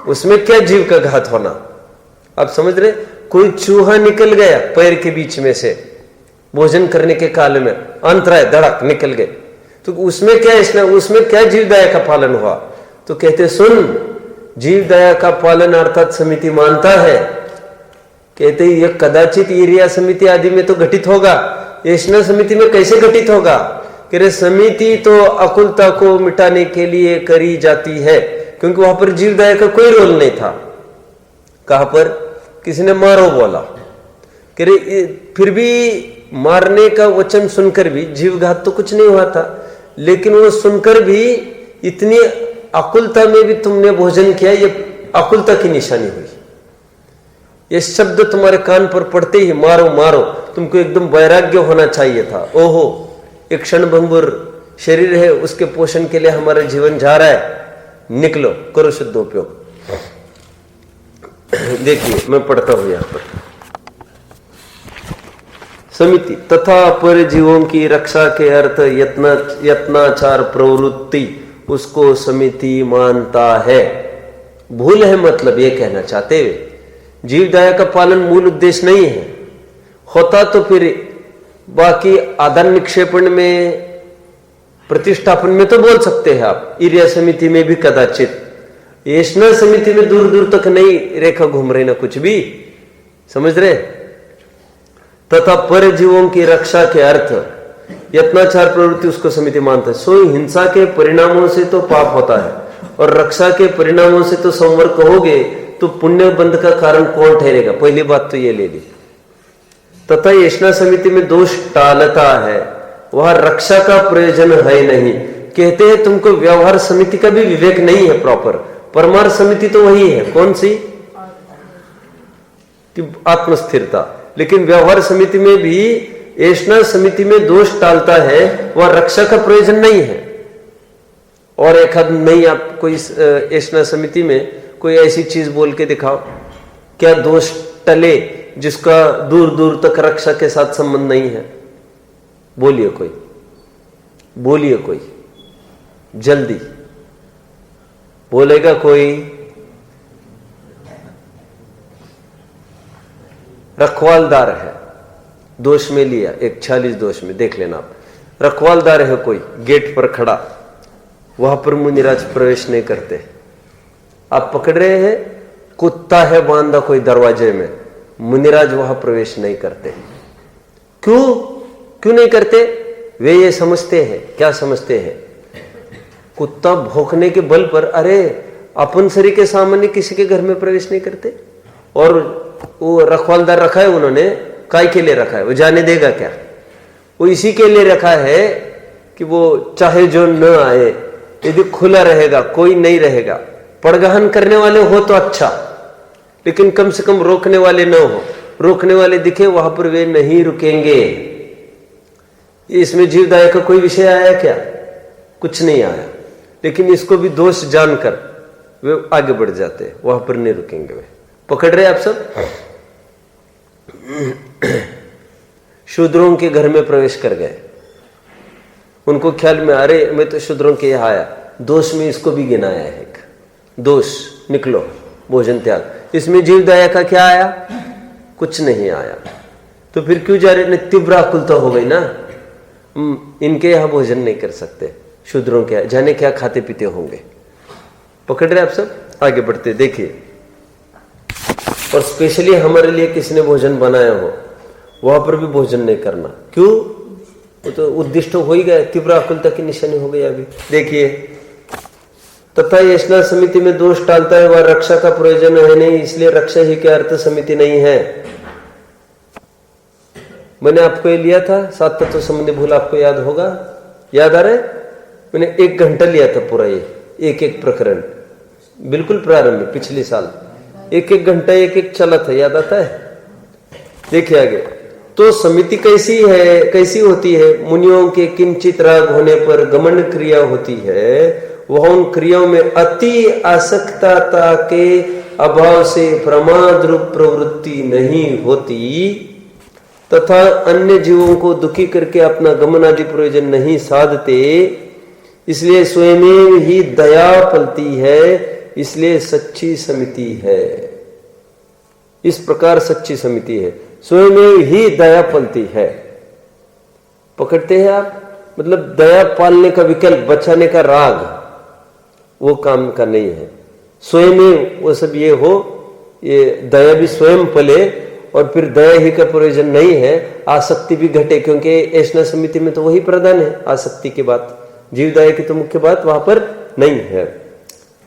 S1: उसमें क्या जीव का घात होना। आप समझ रहे, कोई चूहा निकल गया पैर के बीच में से भोजन करने के काल में, अंतराय धड़क निकल गए, तो उसमें क्या इसने, उसमें क्या जीव दया का पालन हुआ। तो कहते सुन, जीव दया का पालन अर्थात समिति मानता है, कहते ये कदाचित ईर्या समिति आदि में तो घटित होगा, ऐष्णा समिति में कैसे घटित होगा। कह रहे समिति तो अकुलता को मिटाने के लिए करी जाती है, क्योंकि वहां पर जीव दया का कोई रोल नहीं था। कहां पर किसी ने मारो बोला, कह रहे फिर भी मारने का वचन सुनकर भी जीवघात तो कुछ नहीं हुआ था, लेकिन वो सुनकर भी इतनी अकुलता में भी तुमने भोजन किया, ये अकुलता की निशानी हुई। ये शब्द तुम्हारे कान पर पड़ते ही मारो मारो, तुमको एकदम वैराग्य होना चाहिए था। ओहो, एक क्षण भंगुर शरीर है, उसके पोषण के लिए हमारा जीवन जा रहा है, निकलो करो शुद्ध उपयोग। देखिए मैं पढ़ता हूं यहां पर, समिति तथा पर जीवों की रक्षा के अर्थ यत्नाचार प्रवृत्ति, उसको समिति मानता है। भूल है मतलब ये कहना चाहते हुए, जीव दया का पालन मूल उद्देश्य नहीं है, होता तो फिर बाकी आदान निक्षेपण में प्रतिष्ठापन में तो बोल सकते हैं आप, ईर्या समिति में भी कदाचित, ऐष्णा समिति में दूर दूर तक नहीं रेखा घूम रही ना कुछ भी, समझ रहे। तथा पर जीवों की रक्षा के अर्थ यत्नाचार प्रवृत्ति, उसको समिति मानता है। सो हिंसा के परिणामों से तो पाप होता है, और रक्षा के परिणामों से तो संवर कहोगे तो पुण्य बंध का कारण कौन ठहरेगा। पहली बात तो ये ले ली। तथा ऐष्णा समिति में दोष टालता है, वह रक्षा का प्रयोजन है नहीं। कहते हैं तुमको व्यवहार समिति का भी विवेक नहीं है प्रॉपर। परमार्थ समिति तो वही है, कौन सी, आत्मस्थिरता। लेकिन व्यवहार समिति में भी ऐष्णा समिति में दोष टालता है, वह रक्षा का प्रयोजन नहीं है। और एक हद नहीं, आप कोई ऐष्णा समिति में कोई ऐसी चीज बोल के दिखाओ, क्या दोष टले जिसका दूर दूर तक रक्षा के साथ संबंध नहीं है। बोलिए कोई, बोलिए कोई, जल्दी बोलेगा कोई। रखवालदार है, दोष में लिया, एक 46 दोष में देख लेना आप। रखवालदार है कोई गेट पर खड़ा, वहां पर मुनिराज प्रवेश नहीं करते। आप पकड़ रहे हैं, कुत्ता है बांधा कोई दरवाजे में, मुनिराज वहां प्रवेश नहीं करते। क्यों क्यों नहीं करते। वे ये समझते हैं, क्या समझते हैं, कुत्ता भौंकने के बल पर, अरे अपन शरीर के सामने किसी के घर में प्रवेश नहीं करते। और वो रखवालदार रखा है उन्होंने, काय के लिए रखा है, वो जाने देगा क्या। वो इसी के लिए रखा है कि वो चाहे जो न आए, यदि खुला रहेगा कोई नहीं रहेगा। पड़गहन करने वाले हो तो अच्छा, लेकिन कम से कम रोकने वाले न हो। रोकने वाले दिखे वहां पर वे नहीं रुकेंगे। इसमें जीव दया का कोई विषय आया क्या, कुछ नहीं आया। लेकिन इसको भी दोष जानकर वे आगे बढ़ जाते हैं, वहां पर नहीं रुकेंगे। वे पकड़ रहे आप सब। शूद्रों के घर में प्रवेश कर गए, उनको ख्याल में, अरे मैं तो शूद्रों के यहां आया, दोष में इसको भी गिनाया है। एक दोष, निकलो भोजन त्याग। इसमें जीव दया का क्या आया, कुछ नहीं आया। तो फिर क्यों जा रहे, तीव्र आकुलता हो गई ना। इनके यहां भोजन नहीं कर सकते, शूद्रों के जाने क्या खाते पीते होंगे। पकड़ रहे आप सब, आगे बढ़ते देखिए। और स्पेशली हमारे लिए किसी ने भोजन बनाया हो, वहां पर भी भोजन नहीं करना। क्यों, वो तो उद्दिष्ट हो ही गया, तीव्र आकुलता की निशानी हो गई। अभी देखिए, तथा ऐष्णा समिति में दोष टालता है, वह रक्षा का प्रयोजन है नहीं, इसलिए रक्षा ही के अर्थ समिति नहीं है। मैंने आपको ये लिया था 7 तत्व संबंधी भूल, आपको याद होगा, याद आ रहा है। मैंने 1 घंटा लिया था पूरा ये एक प्रकरण, बिल्कुल प्रारंभ में पिछले साल 1 घंटा एक चला था, याद आता है? देखिए आगे। तो समिति कैसी है, कैसी होती है? मुनियों के किंचित राग होने पर गमन क्रिया होती है, वह उन क्रियाओं में अति आसक्तता के अभाव से प्रमाद रूप प्रवृत्ति नहीं होती तथा अन्य जीवों को दुखी करके अपना गमन आदि प्रयोजन नहीं साधते, इसलिए स्वयं ही दया पलती है, इसलिए सच्ची समिति है। इस प्रकार सच्ची समिति है, स्वयं ही दया पलती है। पकड़ते हैं आप? मतलब दया पालने का विकल्प, बचाने का राग वो काम का नहीं है। स्वयं वो सब ये हो, ये दया भी स्वयं पले और फिर दया ही का प्रयोजन नहीं है, आसक्ति भी घटे, क्योंकि ऐसा समिति में तो वही प्रधान है, आसक्ति की बात, जीव दया की तो मुख्य बात वहां पर नहीं है।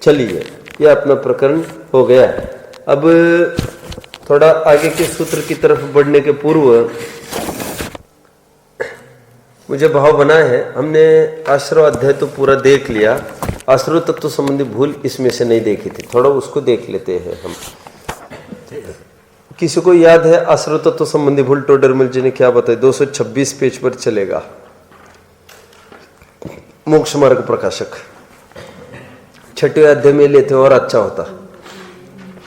S1: चलिए, यह अपना प्रकरण हो गया। अब थोड़ा आगे के सूत्र की तरफ बढ़ने के पूर्व मुझे भाव बना है, हमने आश्रव अध्याय तो पूरा देख लिया, आश्रव तत्व संबंधी भूल इसमें से नहीं देखी थी, थोड़ा उसको देख लेते हैं हम। किसी को याद है आश्रव तत्व संबंधी भूल टोडरमल जी ने क्या बताया? 226 पेज पर चलेगा, मोक्ष मार्ग प्रकाशक, 6वें अध्याय में लेते और अच्छा होता।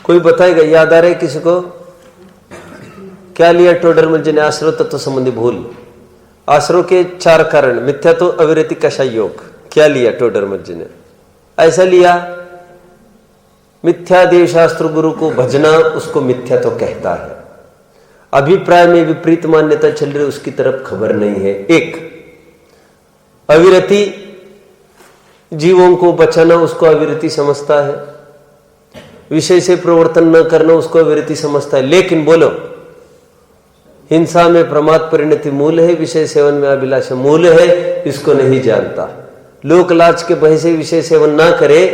S1: कोई बताएगा? याद आ रहा है किसी को? क्या लिया टोडरमल जी ने आश्रव तत्व संबंधी भूल? आश्रव के 4 कारण, मिथ्या तो अविरति कषाय योग, क्या लिया टोडरमल जी ने? ऐसा लिया, मिथ्या देव शास्त्र गुरु को भजना उसको मिथ्या तो कहता है, अभिप्राय में विपरीत मान्यता चल रही उसकी तरफ खबर नहीं है। 1 अविरति, जीवों को बचाना उसको अविरति समझता है, विषय से प्रवर्तन न करना उसको अविरति समझता है। लेकिन बोलो, हिंसा में प्रमाद परिणति मूल है, विषय सेवन में अभिलाषा मूल है, इसको नहीं जानता। लोक लाज के भय से विषय सेवन ना करे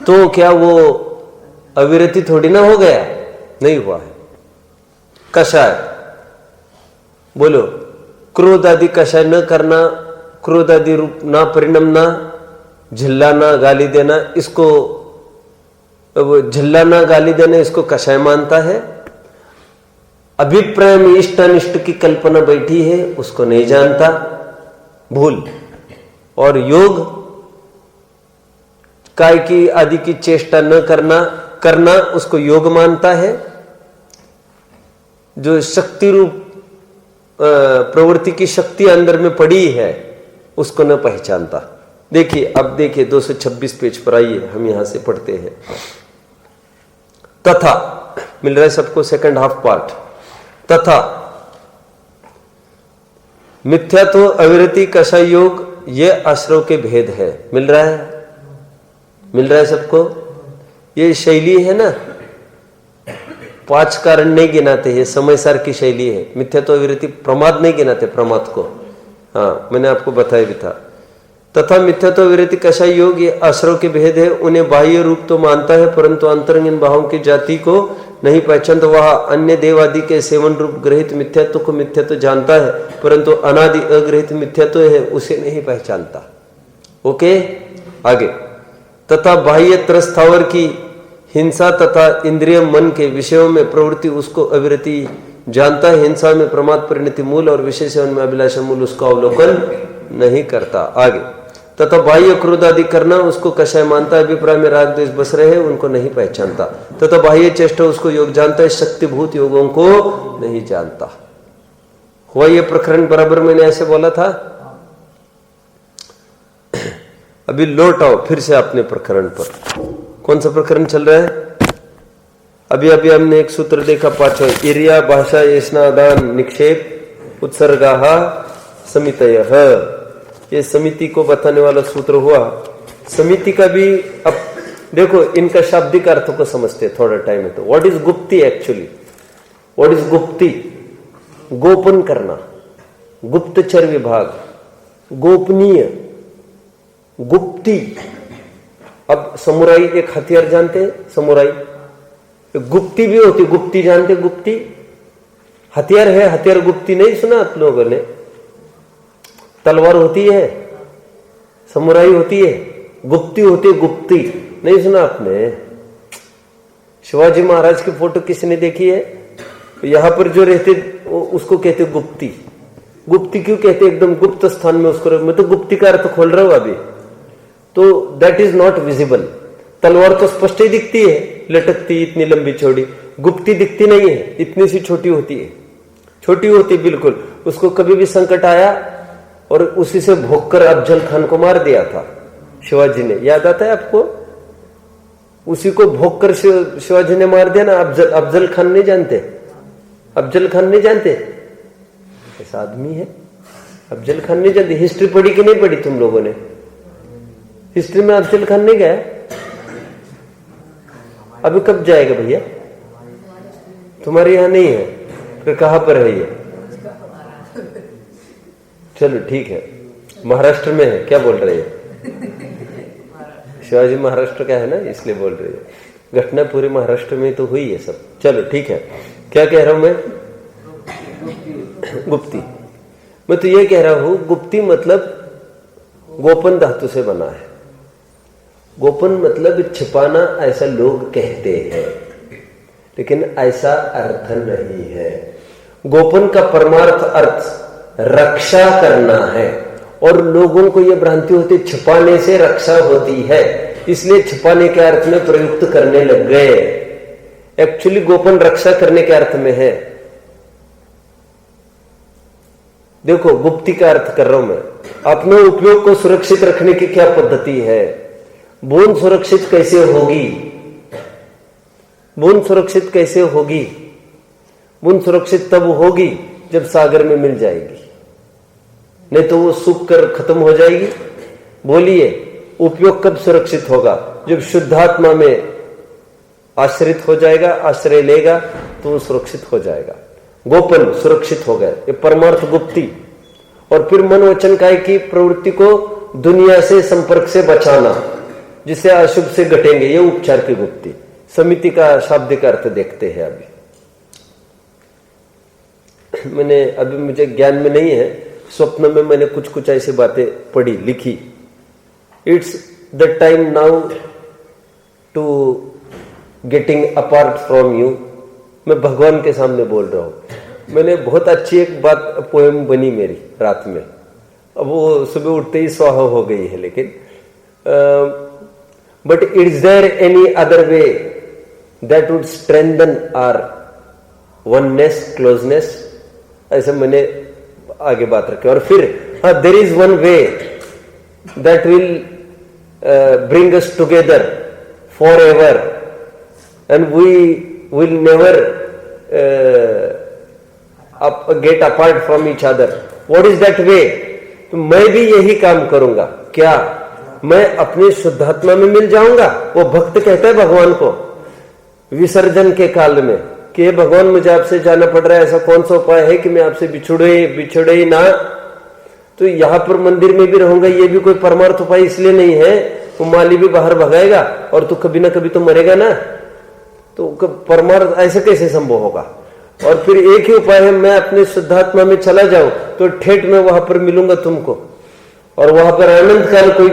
S1: तो क्या वो अविरति थोड़ी ना हो गया? नहीं हुआ है। कषाय, बोलो, क्रोध आदि कषाय न करना, क्रोध आदि रूप ना परिणमना, झिल्लाना गाली देना, इसको झिल्लाना गाली देना इसको कषाय मानता है। अभिप्राय में इष्ट अनिष्ट की कल्पना बैठी है, उसको नहीं जानता, भूल। और योग, काय की आदि की चेष्टा न करना उसको योग मानता है। जो शक्ति रूप प्रवृत्ति की शक्ति अंदर में पड़ी है उसको न पहचानता। देखिए, अब देखिए 226 पेज पर आइए, हम यहां से पढ़ते हैं। तथा, मिल रहा है सबको सेकंड हाफ पार्ट। तथा मिथ्या तो अविरति कषाय योग, ये आश्रव के भेद है। मिल रहा है? मिल रहा है सबको? ये शैली है ना, 5 कारण नहीं गिनाते, ये समय सार की शैली है। मिथ्या तो अविरति, प्रमाद नहीं गिनाते, प्रमाद को, हाँ मैंने आपको बताया भी था। तथा मिथ्या तो अविरति कषाय योग, ये आश्रव के भेद है। उन्हें बाह्य रूप तो मानता है परंतु अंतरंगीन भावों की जाति को नहीं पहचानता। वह अन्य देव आदि के सेवन रूप ग्रहित मिथ्यात्व को मिथ्यात्व जानता है परंतु अनादि अग्रहित मिथ्यात्व है उसे नहीं पहचानता। ओके, आगे। तथा बाह्य त्रस्थावर की हिंसा तथा इंद्रिय मन के विषयों में प्रवृत्ति उसको अविरति जानता है। हिंसा में प्रमाद परिणति मूल और विषय सेवन में अभिलाषा मूल उसका अवलोकन नहीं करता। आगे। तथा बाह्य क्रोध आदि करना उसको कषाय मानता है। अभिप्राय में राग द्वेष बस रहे उनको नहीं पहचानता। तथा बाह्य चेष्टा उसको योग जानता है, शक्तिभूत योगों को नहीं जानता। हुआ ये प्रकरण बराबर मैंने ऐसे बोला था। अभी लौट आओ फिर से अपने प्रकरण पर। कौन सा प्रकरण चल रहा है? अभी हमने एक सूत्र देखा, 5वां, इरिया भाषा येष्णादान निक्षेप उत्सर्गाहा समितयः। ये समिति को बताने वाला सूत्र हुआ। समिति का भी अब देखो, इनका शाब्दिक अर्थ को समझते हैं थोड़ा टाइम है तो। व्हाट इज गुप्ती एक्चुअली? व्हाट इज गुप्ती? गोपन करना, गुप्तचर विभाग, गोपनीय, गुप्ती। अब समुराई एक हथियार जानते हैं, समुराई। गुप्ती भी होती, गुप्ती जानते? गुप्ती हथियार है, हथियार गुप्ती नहीं सुना आप लोगों ने? तलवार होती है, समुराई होती है, गुप्ती होती है, गुप्ती। नहीं सुना आपने? शिवाजी महाराज की फोटो किसने देखी है? यहां पर जो रहते उसको कहते गुप्ती। गुप्ती क्यों कहते? एकदम गुप्त स्थान में उसको। मैं तो गुप्ती का अर्थ खोल रहा हूं अभी। तो दैट इज नॉट विजिबल। तलवार तो स्पष्ट ही दिखती है, लटकती इतनी लंबी चौड़ी। गुप्ती दिखती नहीं है, इतनी सी छोटी होती है, छोटी होती बिल्कुल। उसको कभी भी संकट आया और उसी से भोगकर अफजल खान को मार दिया था शिवाजी ने, याद आता है आपको? उसी को भोगकर शिवाजी ने मार दिया ना। अफजल खान नहीं जानते? अफजल खान नहीं जानते? ऐसा आदमी है अफजल खान नहीं जानते? हिस्ट्री पढ़ी कि नहीं पढ़ी तुम लोगों ने? हिस्ट्री में अफजल खान नहीं गया? अभी कब जाएगा भैया? तुम्हारे यहां नहीं है? फिर कहां पर है ये? चलो ठीक है, महाराष्ट्र में है। क्या बोल रहे हैं? शिवाजी महाराष्ट्र का है ना, इसलिए बोल रही है। घटना पूरे महाराष्ट्र में तो हुई है सब। चलो ठीक है, क्या कह रहा हूं मैं? गुप्ती। मैं तो ये कह रहा हूं गुप्ती मतलब गोपन धातु से बना है। गोपन मतलब छिपाना, ऐसा लोग कहते हैं, लेकिन ऐसा अर्थ नहीं है। गोपन का परमार्थ अर्थ रक्षा करना है, और लोगों को यह भ्रांति होती छिपाने से रक्षा होती है, इसलिए छिपाने के अर्थ में प्रयुक्त करने लग गए। एक्चुअली गोपन रक्षा करने के अर्थ में है। देखो, गुप्ती का अर्थ कर रहा हूं मैं। अपने उपयोग को सुरक्षित रखने की क्या पद्धति है? बूंद सुरक्षित कैसे होगी? बूंद सुरक्षित कैसे होगी? बूंद सुरक्षित तब होगी जब सागर में मिल जाएगी, नहीं तो वो सूख कर खत्म हो जाएगी। बोलिए, उपयोग कब सुरक्षित होगा? जब शुद्धात्मा में आश्रित हो जाएगा, आश्रय लेगा, तो वो सुरक्षित हो जाएगा। गोपन सुरक्षित हो गए, ये परमार्थ गुप्ती। और फिर मन वचन काय की प्रवृत्ति को दुनिया से संपर्क से बचाना, जिसे अशुभ से घटेंगे, ये उपचार की गुप्ती। समिति का शाब्दिक अर्थ देखते हैं अभी। मैंने अभी, मुझे ज्ञान में नहीं है, स्वप्न में मैंने कुछ कुछ ऐसी बातें पढ़ी, लिखी। It's the time now to getting apart from you. मैं भगवान के सामने बोल रहा हूं। मैंने बहुत अच्छी एक बात, पोएम बनी मेरी रात में। अब वो सुबह उठते ही स्वाहा हो गई है, लेकिन but is there any other way that would strengthen our oneness, closeness? ऐसे मैंने आगे बात रखी। और फिर there is one way that will bring us together for ever and we will never get apart from each other. What is that way? तो मैं भी यही काम करूंगा। क्या? मैं अपनी शुद्धात्मा में मिल जाऊंगा। वो भक्त कहता है भगवान को विसर्जन के काल में कि भगवान, मुझे आपसे जाना पड़ रहा है, ऐसा कौन सा उपाय है कि मैं आपसे बिछड़े ही ना? तो यहां पर मंदिर में भी रहूंगा, ये भी कोई परमार्थ उपाय इसलिए नहीं है। वो माली भी बाहर भगाएगा और तू कभी ना कभी तो मरेगा ना, तो परमार्थ ऐसे कैसे संभव होगा? और फिर एक ही उपाय है, मैं अपने शुद्धात्मा में चला जाऊं तो ठेठ में वहां पर मिलूंगा तुमको, और वहां पर अनंत काल कोई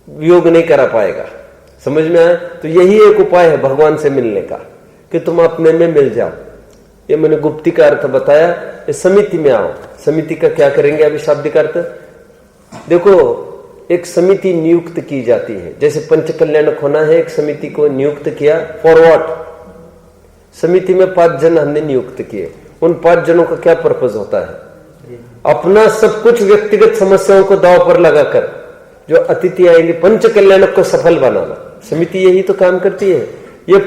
S1: वियोग नहीं करा पाएगा। समझ में आया? तो यही एक उपाय है भगवान से मिलने का, कि तुम अपने में मिल जाओ। ये मैंने गुप्ती का अर्थ बताया। ये समिति में आओ। समिति का क्या करेंगे अभी शाब्दिक अर्थ? देखो, एक समिति नियुक्त की जाती है। जैसे पंच कल्याणक होना है, एक समिति को नियुक्त किया। For what? समिति में 5 जन हमने नियुक्त किए। उन 5 जनों का क्या पर्पज होता है? अपना सब कुछ व्यक्तिगत समस्याओं को दांव पर लगाकर जो अतिथि आएंगे, पंच कल्याणक को सफल बनाना। समिति यही तो काम करती है। ये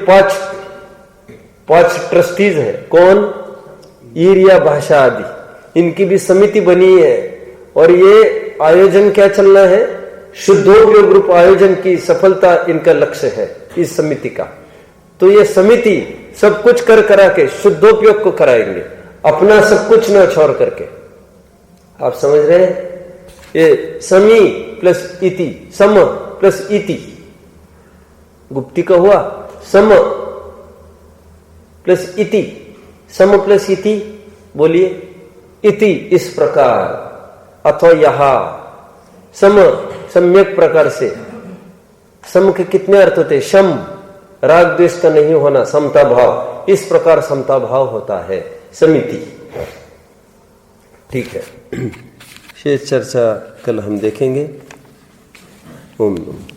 S1: 5 ट्रस्टीज है। कौन? ईरिया, भाषा आदि, इनकी भी समिति बनी है। और ये आयोजन क्या चलना है? शुद्धोपयोग रूप आयोजन की सफलता इनका लक्ष्य है इस समिति का। तो ये समिति सब कुछ कर करा के शुद्धोपयोग को कराएंगे, अपना सब कुछ न छोड़ करके। आप समझ रहे हैं? ये समी प्लस इति, सम प्लस इति, गुप्ती का हुआ। सम प्लस इति, सम प्लस इति, बोलिए। इति इस प्रकार, अथवा यहा, सम, सम्यक प्रकार से। सम के कितने अर्थ होते? शम, राग द्वेष का नहीं होना, समता भाव। इस प्रकार समता भाव होता है समिति। ठीक है, शेष चर्चा कल हम देखेंगे। ओम नमः।